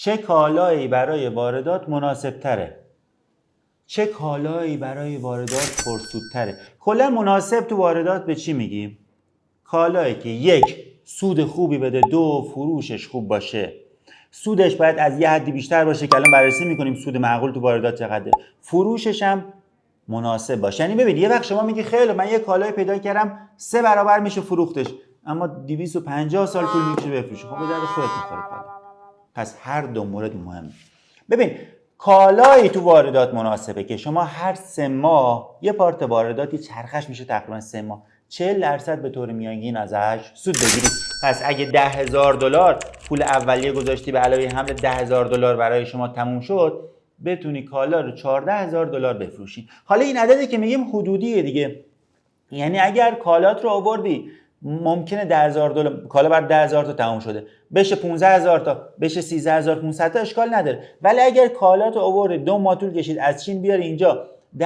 چه کالایی برای واردات مناسب تره؟ چه کالایی برای واردات پرسودتره؟ کلا مناسب تو واردات به چی میگیم؟ کالایی که یک سود خوبی بده، دو فروشش خوب باشه. سودش باید از یه حدی بیشتر باشه که الان بررسی میکنیم سود معقول تو واردات چقدره. فروشش هم مناسب باشه. یعنی ببین یه وقت شما میگی خیلی من یه کالای پیدا کردم 3 برابر میشه فروختش، اما 250 سال طول میکشه بفروشی. خب به درد خودت میخوره کالا. پس هر دو مورد مهمه. ببین کالایی تو واردات مناسبه که شما هر 3 ماه یه پارت وارداتی چرخش میشه تقریبا 3 ماه 40% به طور میانگین ازش سود بگیری. پس اگه $10,000 پول اولیه گذاشتی به علاوه حمل $10,000 برای شما تموم شد، بتونی کالا رو $14,000 بفروشی. حالا این عددی که میگیم حدودیه دیگه، یعنی اگر کالات رو آوردی ممکنه $10,000 کالا بر 10,000 تا تموم شده بشه 15,000 تا بشه 13,500 تا اشکال نداره. ولی اگر کالات رو آوردی 2 ماه طول کشید از چین بیاری اینجا $10,000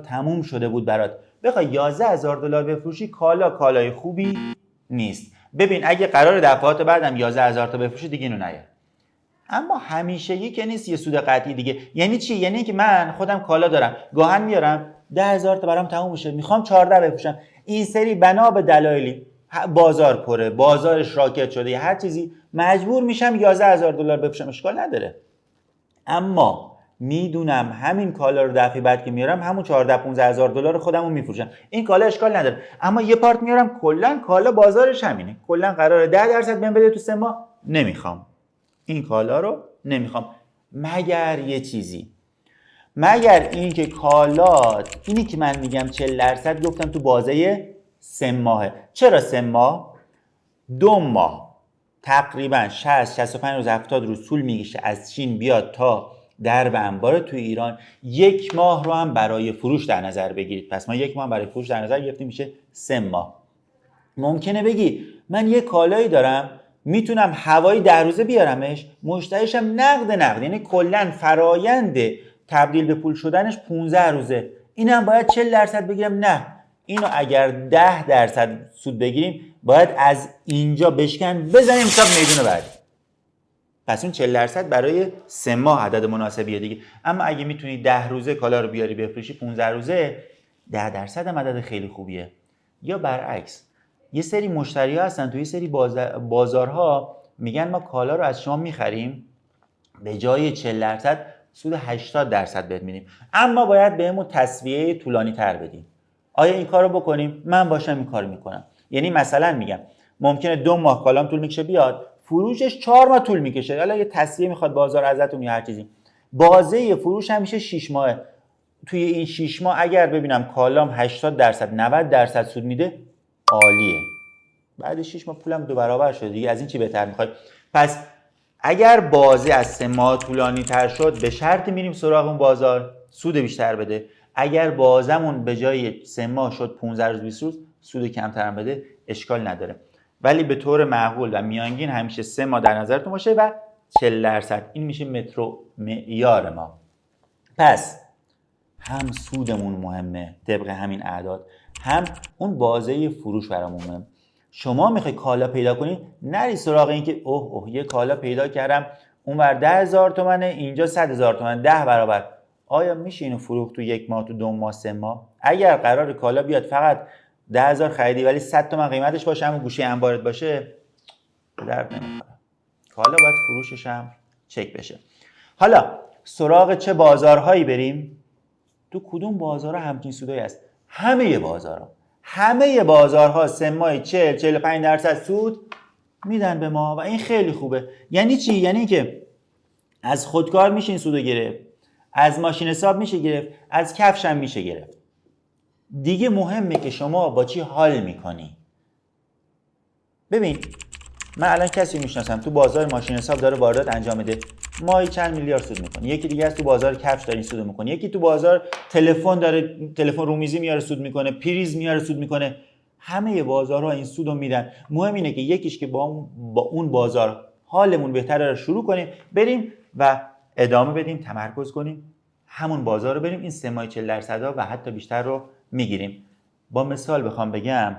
تموم شده بود برات، بخوای $11,000 بفروشی، کالای خوبی نیست. ببین اگه قرار دفعات بعدم 11,000 تا بفروشی دیگه اینو نیار. اما همیشگی که نیست یه سود قطعی دیگه. یعنی چی؟ یعنی اینکه من خودم کالا دارم گاهن میارم 10,000 تا برام تموم میشه، میخوام 14 بفروشم، این سری بنا به دلایلی بازار پره، بازارش راکت شده یا هر چیزی مجبور میشم $11,000 بفروشم، اشکال نداره. اما میدونم همین کالا رو دفعه بعد که میارم همون 14-15,000 $، خودمو میفروشم، این کالا اشکال نداره. اما یه پارت میارم کلا کالا بازارش همینه، کلا قراره 10% بهم بده تو 3 ماه، نمیخوام این کالا رو، نمیخوام. مگر یه چیزی، مگر اینکه کالات اینی که من میگم 40% گفتم تو بازه 3 ماهه. چرا 3 ماه؟ 2 ماه تقریبا 60-65 روز 70 روز طول میکشه از چین بیاد تا درب انبار تو ایران. 1 ماه رو هم برای فروش در نظر بگیرید. پس ما 1 ماه برای فروش در نظر گرفتیم، میشه 3 ماه. ممکنه بگی من یه کالایی دارم میتونم هوایی 10 روزه بیارمش، مشتریشم نقد، یعنی کلا فرایند تبدیل به پول شدنش 15 روزه، اینم باید 40% بگیرم. نه، اینو اگر 10% سود بگیریم باید از اینجا بشکن بزنیم حساب میدون بعدی. پس اون 40% برای 3 ماه عدد مناسبیه دیگه. اما اگه میتونی 10 روزه کالا رو بیاری بفروشی 15 روزه، 10% هم عدد خیلی خوبیه. یا برعکس، یه سری مشتری ها هستن توی سری بازارها میگن ما کالا رو از شما میخریم به جای 40% سود 80% بهت میدیم، اما باید بهمون تسویه طولانی تر بدیم. آیا این کارو بکنیم؟ من باشم این کارو میکنم. یعنی مثلا میگم ممکنه 2 ماه کالام طول میکشه بیاد، فروشش 4 ماه طول میکشه، حالا یه تسویه میخواد بازار ازتون یا هر چیزی، بازه فروش هم میشه 6 ماه. توی این 6 ماه اگر ببینم کالام 80% 90% سود میده، عالیه. بعد 6 ماه پولم 2 برابر شده دیگه، از این چی بهتر میخوای؟ پس اگر بازه از 3 ماه طولانی تر شد به شرط میریم سراغ اون بازار سود بیشتر بده. اگر بازمون به جای 3 ماه شد 15 روز 20 روز سود کمتر هم بده، اشکال نداره. ولی به طور معقول و میانگین همیشه 3 ماه در نظرتون باشه و 40%. این میشه مترو معیار ما. پس هم سودمون مهمه طبق همین اعداد، هم اون بازه فروش برامون مهمه. شما میخوای کالا پیدا کنی، نری سراغ این که اوه یه کالا پیدا کردم اونور 10,000 تومنه اینجا 100,000 تومن 10 برابر. آیا میشه اینو فروخت تو 1 ماه، تو 2 ماه، 3 ماه؟ اگر قرار کالا بیاد فقط 10,000 خریدی ولی 100 تومن قیمتش باشه اما گوشه انبارت باشه، به درد نمیخوره. کالا باید فروشش هم چک بشه. حالا سراغ چه بازارهایی بریم؟ تو کدوم بازارها همچین سودایی هست؟ همه بازارها 3 ماه 40-45% سود میدن به ما و این خیلی خوبه. یعنی چی؟ یعنی که از خودکار میشه این سودو گرفت، از ماشین حساب میشه گرفت، از کفش هم میشه گرفت. دیگه مهمه که شما با چی حال میکنی. ببین من الان کسی میشناسم تو بازار ماشین حساب داره واردات انجام میده، ماهی چند میلیارد سود میکنه. یکی دیگه از تو بازار کفش داره این سود میکنه، یکی تو بازار تلفن داره تلفن رومیزی میاره سود میکنه، پریز میاره سود میکنه. همه بازارها این سودو میدن. مهم اینه که یکیش که با اون بازار حالمون بهتره رو شروع کنیم، بریم و ادامه بدیم، تمرکز کنیم، همون بازار رو بریم این 3 ماه 40% و حتی بیشتر رو میگیریم. با مثال بخوام بگم،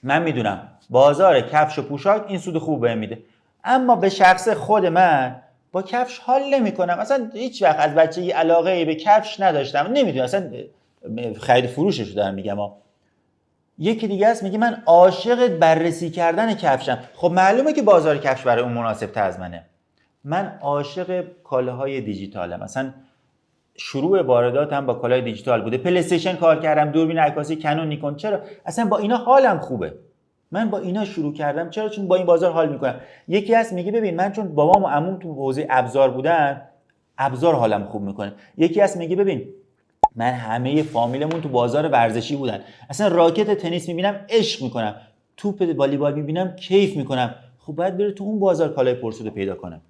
من میدونم بازار کفش و پوشاک این سود خوب بهم میده، اما به شخص خود من با کفش حال نمی‌کنم، اصلا هیچ وقت از بچگی علاقه به کفش نداشتم، نمیدونم اصلا خرید فروشش رو دارم میگم یکی دیگه است میگه من عاشق بررسی کردن کفشم. خب معلومه که بازار کفش برای اون مناسب تر از منه. من عاشق کالاهای دیجیتالم، مثلا شروع وارداتم با کالای دیجیتال بوده، پلی استیشن کار کردم، دوربین عکاسی کنون نیکون. چرا؟ اصلا با اینا حالم خوبه، من با اینا شروع کردم. چرا؟ چون با این بازار حال میکنم. یکی هست میگه ببین من چون بابام و عموم تو حوزه ابزار بودن، ابزار حالم خوب میکنه. یکی هست میگه ببین من همه فامیلمون تو بازار ورزشی بودن، اصلا راکت تنیس میبینم عشق میکنم، توپ والیبال میبینم کیف میکنم. خب باید بره تو اون بازار کالای پرسود پیدا کنه.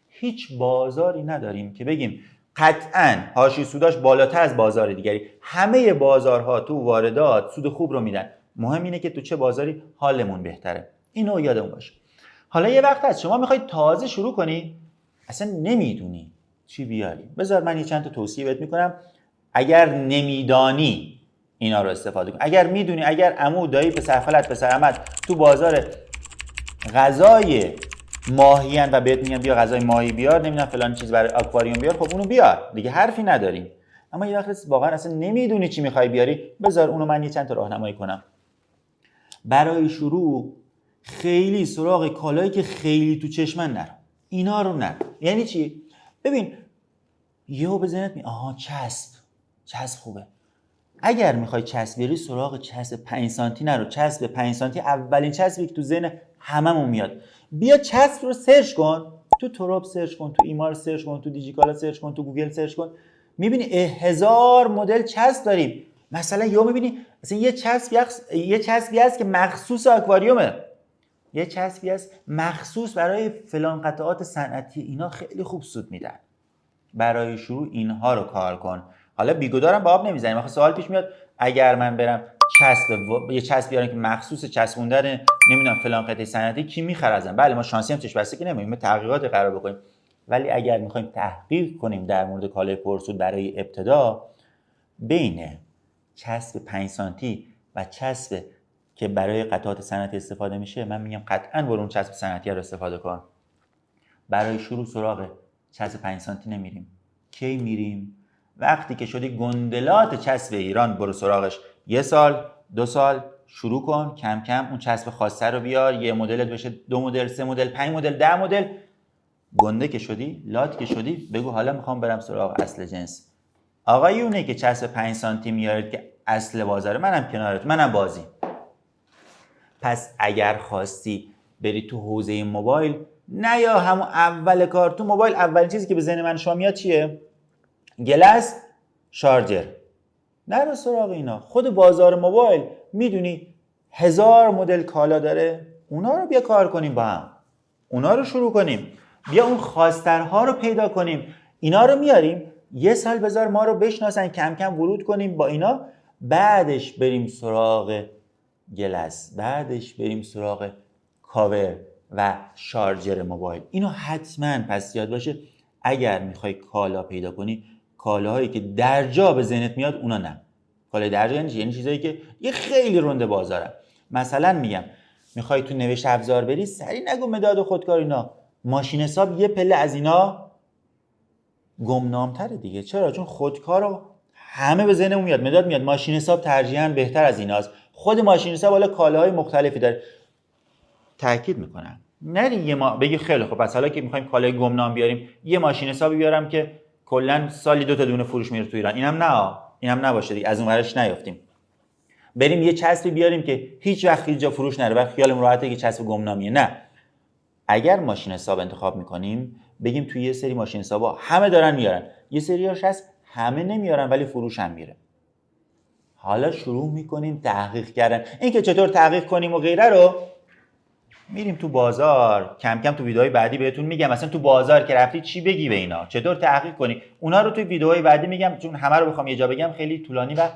هیچ بازاری نداریم که بگیم قطعاً حاشیه سوداش بالاتر از بازار دیگری. همه بازارها تو واردات سود خوب رو میدن، مهم اینه که تو چه بازاری حالمون بهتره. اینو یادمون باشه. حالا یه وقت هست شما میخوای تازه شروع کنی، اصلا نمیدونی چی بیاری. بذار من یه چند تا توصیه بهت میکنم. اگر نمیدانی اینا رو استفاده کن. اگر میدونی، اگر عمو دایی پسر خالت پسر عمت تو بازار غذای ماهیان و بهت میگن بیا غذای ماهی بیار، نمیدونم فلان چیز برای آکواریوم بیار، خب اونو بیار دیگه، حرفی نداریم. اما یه وقت واقعا اصلا نمیدونی چی میخوای بیاری، بذار اونو من یه چند تا راهنمایی کنم. برای شروع خیلی سراغ کالایی که خیلی تو چشمن نرو، اینا رو نرو. یعنی چی؟ ببین یهو به ذهنت آها چسب خوبه. اگر میخوای چسب بری سراغ چسب 5 سانتی نرو. چسب 5 سانتی اولین چسبی که تو ذهن هممون میاد. بیا چسب رو سرچ کن، تو تروب سرچ کن، تو ایمار سرچ کن، تو دیجیکالا سرچ کن، تو گوگل سرچ کن، میبینی هزار مدل چسب داریم. مثلا یا میبینی مثلا یه چسبی هست که مخصوص آکواریومه، یه چسبی هست مخصوص برای فلان قطعات صنعتی، اینا خیلی خوب سود میدن. برای شروع اینها رو کار کن. حالا بیگودارم به آب نمیزنیم. آخه سوال پیش میاد اگر من برم یه چسب بیارم که مخصوص چسبوندن نمیدونم فلان قطعه صنعتی، کی میخره ازم؟ بله ما شانسی هم چشم بسته که نمی‌کنیم، تحقیقات قرار بکنیم. ولی اگر میخوایم تحقیق کنیم در مورد کالای پرسود برای ابتدا، بین چسب 5 سانتی و چسب که برای قطعات صنعتی استفاده میشه، من میگم قطعاً برو اون چسب صنعتی رو استفاده کن. برای شروع سراغ چسب 5 سانتی نمیریم. کی میریم؟ وقتی که شدی گندلات چسب ایران، برو سراغش. 1 سال 2 سال شروع کن، کم کم اون چسب خاصه رو بیار، یه مدلت بشه 2 مدل 3 مدل 5 مدل 10 مدل. گنده که شدی، لات که شدی، بگو حالا میخوام برم سراغ اصل جنس. آقایونه که چسب 5 سانتی میارید که اصل بازاره، منم کنارت، منم بازی. پس اگر خواستی بری تو حوزه موبایل، نه یا همون اول کار تو موبایل، اولین چیزی که به ذهن من شما میاد چیه؟ گلس، شارژر. نرو سراغ اینا. خود بازار موبایل میدونی هزار مدل کالا داره، اونا رو بیا کار کنیم با هم، اونا رو شروع کنیم، بیا اون خواسترها رو پیدا کنیم، اینا رو میاریم. 1 سال بذار ما رو بشناسن، کم کم ورود کنیم با اینا، بعدش بریم سراغ گلس، بعدش بریم سراغ کاور و شارژر موبایل. اینو حتما پس یاد باشه. اگر میخوای کالا پیدا کنی، کالاهایی که درجا به ذهنت میاد اونا نه. کالای درجا یعنی چیزایی که یه خیلی رنده بازارن. مثلا میگم میخوای تو نوشت افزار بری، سری نگو مداد و خودکار اینا. ماشین حساب یه پله از اینا گمنام‌تره دیگه. چرا؟ چون خودکار رو همه به ذهنمون میاد، مداد میاد، ماشین حساب ترجیحاً بهتر از ایناست. خود ماشین حساب حالا کالاهای مختلفی داره. تاکید میکنم نری یه ما بگی خیلی خب پس حالا که میخوایم کالای گمنام بیاریم، یه ماشین حسابی بیارم که کلا سالی 2 تا دونه فروش میره تو ایران. اینم نباشه دیگه، از اون ورش نیافتیم. بریم یه چسبی بیاریم که هیچ وقت هیچ جا فروش نره و خیالمون راحته که چسب گمنامیه. نه، اگر ماشین حساب انتخاب میکنیم بگیم توی یه سری ماشین حسابا همه دارن میارن، یه سریاش هست همه نمیارن ولی فروش هم میره. حالا شروع میکنیم تحقیق کردن. این که چطور تحقیق کنیم و غیره رو میریم تو بازار، کم کم تو ویدیوهای بعدی بهتون میگم. مثلا تو بازار که رفتی چی بگی به اینا، چطور تحقیق کنی، اونا رو توی ویدیوهای بعدی میگم، چون همه رو بخوام یه جا بگم خیلی طولانی و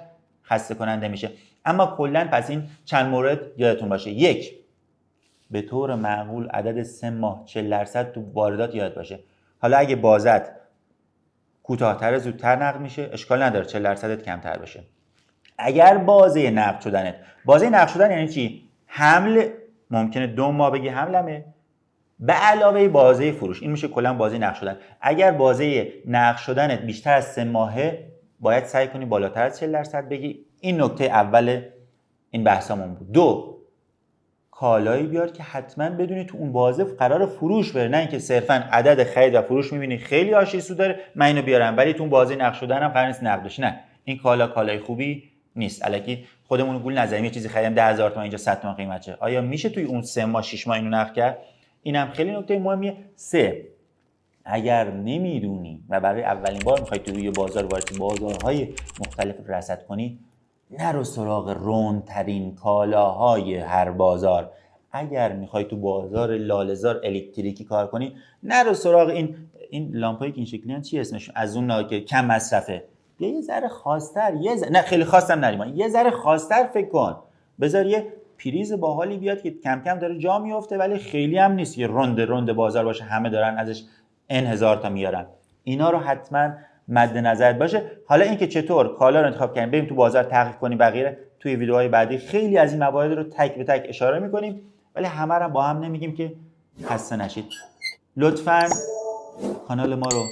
خسته کننده میشه. اما کلا پس این چند مورد یادتون باشه. 1، به طور معقول عدد 3 ماه 40% تو واردات یاد باشه. حالا اگه بازت کوتاه‌تر زودتر نقد میشه اشکال نداره، 40%ت کمتر بشه. اگر بازه نقد شدن یعنی چی؟ حمل ممکنه 2 ماه بگی حملمه، به علاوه بازه فروش. این میشه کلا بازه نقد شدن. اگر بازه نقد شدنت بیشتر از 3 ماهه باید سعی کنی بالاتر از 40% بگی. این نکته اول این بحثمون بود. 2، کالایی بیار که حتما بدونی تو اون بازه قرار فروش بره، نه اینکه صرفا عدد خرید و فروش میبینی خیلی آشی سود داره من اینو بیارم ولی تو اون بازه نقد شدنم قرار نیست نقد بشه. نه، این کالای خوبی نیست. الکی خودمون گول نزنیم یه چیزی خریدم 10000 تومان اینجا 100 تومان قیمته. آیا میشه توی اون 3 ماه 6 ماه اینو نقد کرد؟ اینم خیلی نکته مهمیه. 3، اگر نمیدونی و برای اولین بار میخوای توی بازار وارد بازارهای مختلف رصد کنی، نرو سراغ رندترین کالاهای هر بازار. اگر میخوای تو بازار لاله‌زار الکتریکی کار کنی، نرو سراغ این لامپایی که این شکلی چی اسمش، از اون که کم مصرفه. یه ذره خاص‌تر، نه خیلی خاصم نریم، یه ذره خاص‌تر فکر کن. بذار یه پریز باحالی بیاد که کم کم داره جا میفته ولی خیلی هم نیست یه رند بازار باشه همه دارن ازش n هزار تا میارن. اینا رو حتما مد نظرت باشه. حالا اینکه چطور کالا رو انتخاب کنیم، بریم تو بازار تحقیق کنیم و غیره، توی ویدیوهای بعدی خیلی از این موارد رو تک به تک اشاره میکنیم ولی همه رو با هم نمیگیم که خسته نشید. لطفاً کانال ما رو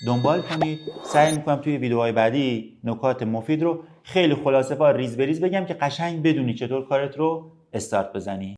دنبال کنید. سعی میکنم توی ویدیوهای بعدی نکات مفید رو خیلی خلاصه ریز به ریز بگم که قشنگ بدونی چطور کارت رو استارت بزنی.